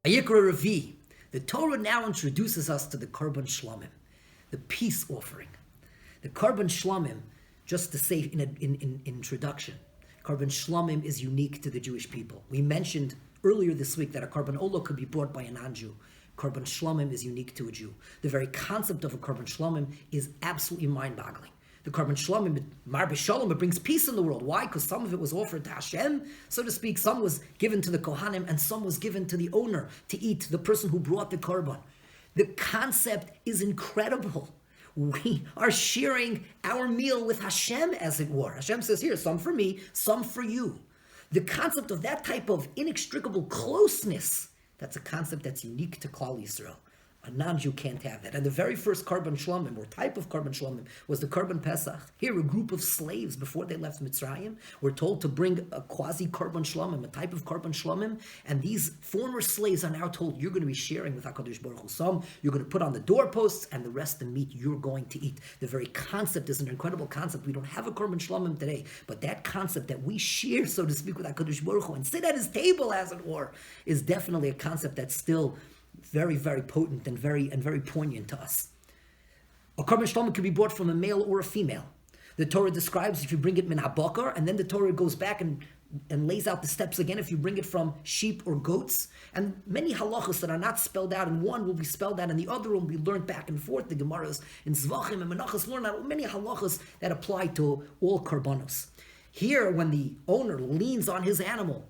Vayikra Revi. The Torah now introduces us to the Korban Shlomim, the peace offering. The Korban Shlomim, just to say in introduction, Korban Shlomim is unique to the Jewish people. We mentioned earlier this week that a Korban Olah could be brought by a non-Jew. Korban Shlomim is unique to a Jew. The very concept of a Korban Shlomim is absolutely mind-boggling. The Korban Shlomim, Mar B'Shalom, it brings peace in the world. Why? Because some of it was offered to Hashem, so to speak. Some was given to the Kohanim, and some was given to the owner to eat, the person who brought the Korban. The concept is incredible. We are sharing our meal with Hashem, as it were. Hashem says, here, some for me, some for you. The concept of that type of inextricable closeness, that's a concept that's unique to Klal Yisrael. A non-Jew can't have that. And the very first Korban Shlomim, or type of Korban Shlomim, was the Korban Pesach. Here, a group of slaves, before they left Mitzrayim, were told to bring a quasi-Korban Shlomim, a type of Korban Shlomim, and these former slaves are now told, you're going to be sharing with HaKadosh Baruch Hu. Some you're going to put on the doorposts, and the rest of the meat you're going to eat. The very concept is an incredible concept. We don't have a Korban Shlomim today, but that concept that we share, so to speak, with HaKadosh Baruch Hu, and sit at his table, as it were, is definitely a concept that's still very, very potent and very poignant to us. A Korban Shlomim can be brought from a male or a female. The Torah describes if you bring it min habakar, and then the Torah goes back and lays out the steps again if you bring it from sheep or goats. And many halachas that are not spelled out in one will be spelled out, and the other will be learned back and forth. The Gemaras in Zvachim and Menachos learn out many halachas that apply to all korbanos. Here, when the owner leans on his animal,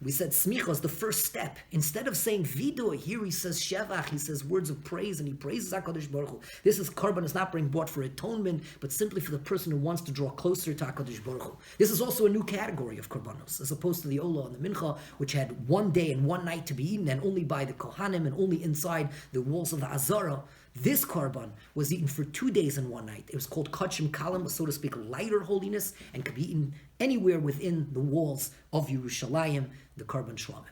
we said smicha is the first step. Instead of saying vidoy, here he says shevach, he says words of praise, and he praises HaKadosh Baruch Hu. This is korban, is not being brought for atonement, but simply for the person who wants to draw closer to HaKadosh Baruch Hu. This is also a new category of korbanos, as opposed to the olah and the mincha, which had one day and one night to be eaten, and only by the kohanim, and only inside the walls of the azara. This korban was eaten for 2 days and one night. It was called kachim kalim, so to speak, lighter holiness, and could be eaten anywhere within the walls of Yerushalayim, the Korban Shlomim.